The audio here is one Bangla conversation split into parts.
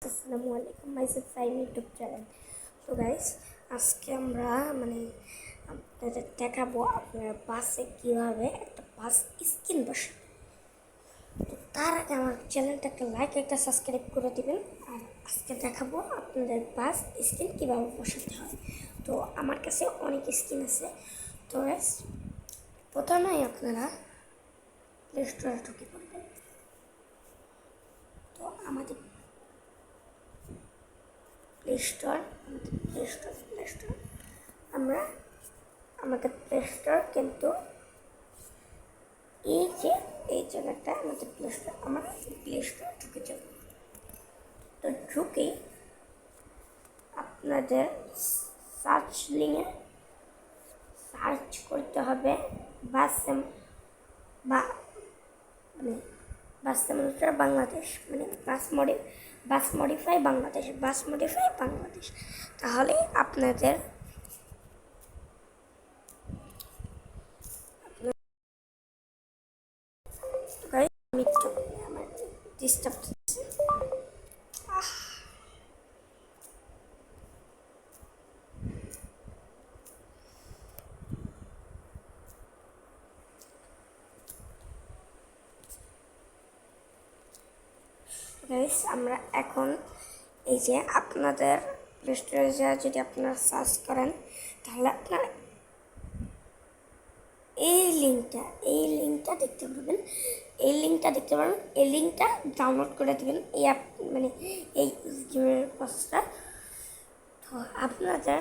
আসসালামু আলাইকুম মাইসেলফ সাইম ইউটিউব চ্যানেল। তো গাইস, আজকে আমরা আপনাদের দেখাবো আপনার বাসে কীভাবে একটা বাস স্ক্রিন বসে। তো তার আগে আমার চ্যানেলটা একটা লাইক একটা সাবস্ক্রাইব করে দিবেন। আর আজকে দেখাবো আপনাদের বাস স্ক্রিন কীভাবে বসাতে হয়। তো আমার কাছে অনেক স্ক্রিন আছে। তো গাইস, প্রথমেই আপনারা প্লে স্টোরে ঢুকে পড়বেন। তো আমাদের প্লে স্টোর আমরা আমাদের প্লে স্টোর কিন্তু এই জায়গাটা আমাদের প্লে স্টোর, আমরা প্লে স্টোর ঢুকে যাব। তো ঢুকে আপনাদের সার্চ লিঙ্কে সার্চ করতে হবে বাস বা মানে বাস সিমুলেটর বাংলাদেশ, মানে বাস মডিফাই বাংলাদেশ। তাহলে আপনাদের আমার ডিস্টার্ব হচ্ছে। গাইস, আমরা এখন এই যে আপনাদের প্লে স্টোরে যদি আপনারা সার্চ করেন, তাহলে আপনারা এই লিঙ্কটা দেখতে পারবেন। এই লিঙ্কটা ডাউনলোড করে দেবেন, এই অ্যাপ মানে এই প্রসেসটা। তো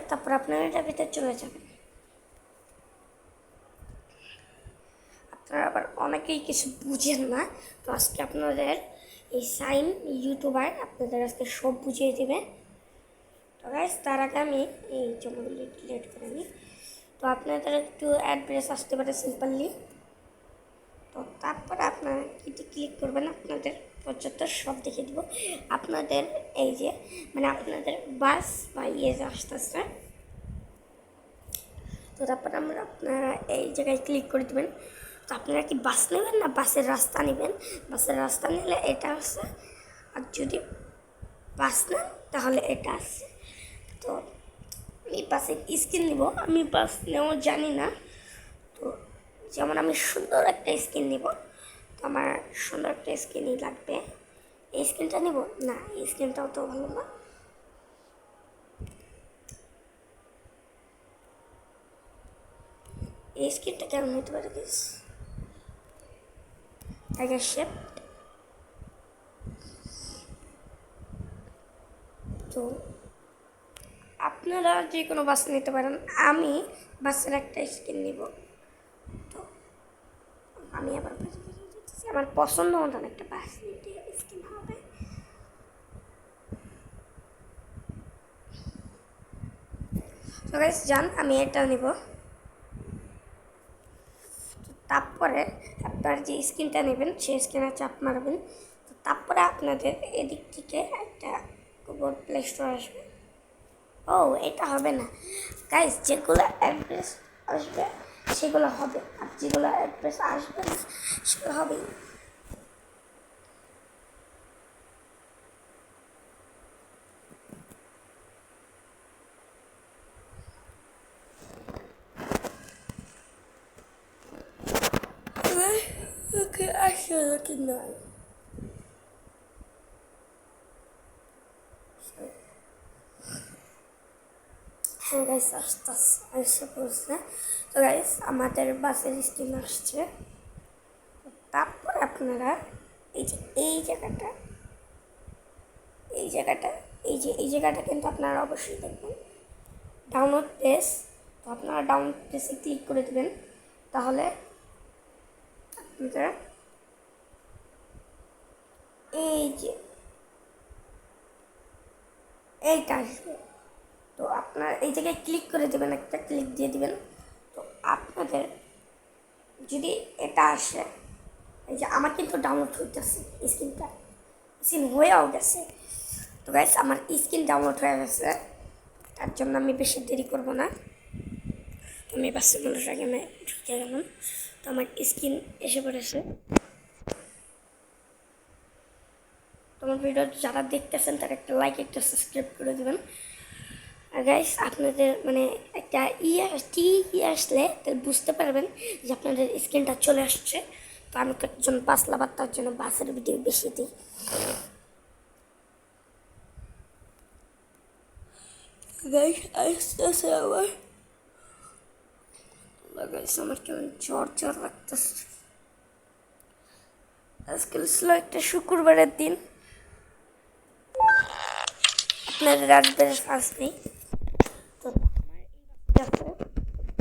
তারপর আপনারা এটার ভিতরে চলে যাবেন। আপনারা আবার অনেকেই কিছু বুঝেন না, তো আজকে আপনাদের এই সাইন ইউটিউবার আপনাদের আজকে সব বুঝিয়ে দেবে। তো গাইস, তার আগে আমি এই জমাগুলি ডিলিট করে নিই। তো আপনাদের একটু অ্যাড্রেস আসতে পারে সিম্পলি। তো তারপরে আপনারা ক্লিক করবেন, আপনাদের পঁচাত্তর সব দেখে দেবো। আপনাদের এই যে আপনাদের বাস বা আসতেছে। তো তারপরে আপনারা এই জায়গায় ক্লিক করে দেবেন। তো আপনারা কি বাস নেবেন না বাসের রাস্তা নেবেন? বাসের রাস্তা নিলে এটা আছে, আর যদি বাস নেন তাহলে এটা আছে। তো আমি বাসের স্ক্রিন নিব, আমি বাস নেওয়া জানি না। তো যেমন আমি সুন্দর একটা স্ক্রিন নিব, তো আমার সুন্দর একটা স্ক্রিনই লাগবে। এই স্ক্রিনটা নিব না, এই স্ক্রিনটাও তো ভালো না। এই স্ক্রিনটা কেমন হতে পারে দিস টাইগার শেপ। তো আপনারা যে কোনো বাস নিতে পারেন, আমি বাসের একটা স্ক্রিন নিব। তো আমি আবার আমার পছন্দ মতন একটা বাস নিতে স্ক্রিন হবে। তো গাইস, যান, আমি এটা নিব। তারপরে আপনার যে স্ক্রিনটা নেবেন সেই স্ক্রিনে চাপ মারবেন। তো তারপরে আপনাদের এদিক থেকে একটা গুগল প্লে স্টোর আসবে। ও, এটা হবে না গাইস, যেগুলো অ্যাড্রেস আসবে সেগুলো হবে, আর যেগুলো অ্যাড্রেস আসবে না সেগুলো হবেই। ওকে, আসলে কি নয়। হ্যাঁ গাইস, আসতে বলছে। তো গাইস, আমাদের বাসের স্ক্রিন আসছে। তারপর আপনারা এই জায়গাটা এই জায়গাটা কিন্তু আপনারা অবশ্যই দেখবেন ডাউনলোড প্লেস। তো আপনারা ডাউনলোড প্লেসে ক্লিক করে দেবেন, তাহলে আপনারা এই যে এইটা আসবে। তো আপনারা এই জায়গায় ক্লিক করে দেবেন, একটা ক্লিক দিয়ে দেবেন। তো আপনাদের যদি এটা আসে, এই যে আমার কিন্তু ডাউনলোড হইতেছে স্ক্রিন হয়েও গেছে। তো গাইস, আমার স্ক্রিন ডাউনলোড হয়ে গেছে, তার জন্য আমি বেশি দেরি করব না। আমি বাচ্চাগুলোর আগে আমি ঢুকে গেলাম। তো আমার স্ক্রিন এসে পড়েছে। তো আমার ভিডিও যারা দেখতেছেন তারা একটা লাইক একটা সাবস্ক্রাইব করে দেবেন। আর গাইস আপনাদের মানে একটা আসলে তাহলে বুঝতে পারবেন যে আপনাদের স্ক্রিনটা চলে আসছে। তো আমি তো একজন বাস লাভার, তার জন্য বাসের ভিডিও বেশি দিই। গাইস আসতেছে আবার গাইস, আমার কেমন জ্বর লাগতেছে। আজকাল ছিল একটা শুক্রবারের দিন, আপনাদের রাজবাড়ির কাজ নেই। তো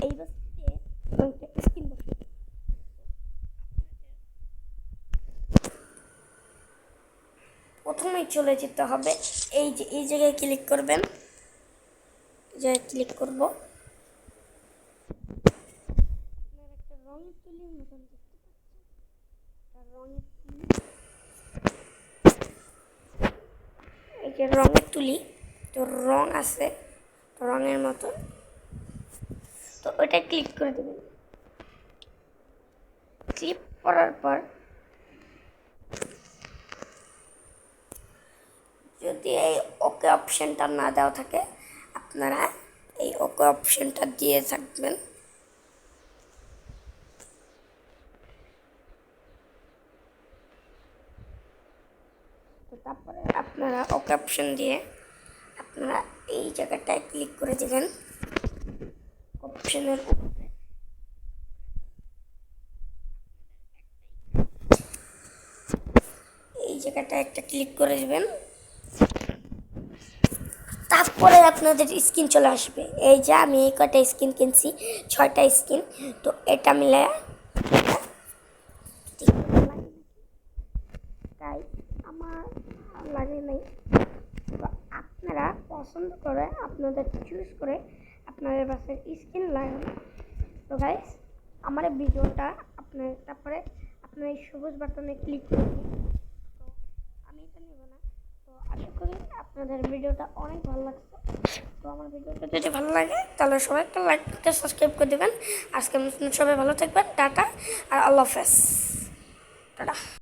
এই বাসে স্কিন বসে প্রথমেই চলে যেতে হবে। এই যে এই জায়গায় ক্লিক করবেন, এই জায়গায় ক্লিক করব। আপনার একটা রঙের তুলির মতন দেখতে পাচ্ছেন, রঙের তুলি, এই যে রঙের তুলি। তো রং আছে, তো রঙের মতো, তো ওইটা ক্লিক করে দেবেন। ক্লিক করার পর যদি এই ওকে অপশানটা না দেওয়া থাকে, আপনারা এই ওকে অপশানটা দিয়ে থাকবেন। তো তারপরে আপনারা ওকে অপশান দিয়ে আপনারা এই জায়গাটায় ক্লিক করে দেবেন অপশানের উপরে। এই জায়গাটা একটা ক্লিক করে দেবেন, তারপরে আপনাদের স্কিন চলে আসবে। এই যে আমি এই কয়টা স্কিন কিনছি, 6টা স্কিন। তো এটা মিলে তাই আমার লাগে নাই। তো আপনারা পছন্দ করে আপনাদের চুজ করে আপনাদের বাসের স্কিন লাগান। তো গাইস আমার এই ভিডিওটা আপনার তারপরে আপনার এই সবুজ বাটনে ক্লিক করে দিন। তো আমি এটা নেব না। তো আশা করি আপনাদের ভিডিওটা অনেক ভালো লাগছে। তো আমার ভিডিওটা যদি ভালো লাগে তাহলে সবাই একটা লাইক করতে সাবস্ক্রাইব করে দেবেন। আজকে সবাই ভালো থাকবেন, টাটা আর আল্লাহ হাফেজ, টাটা।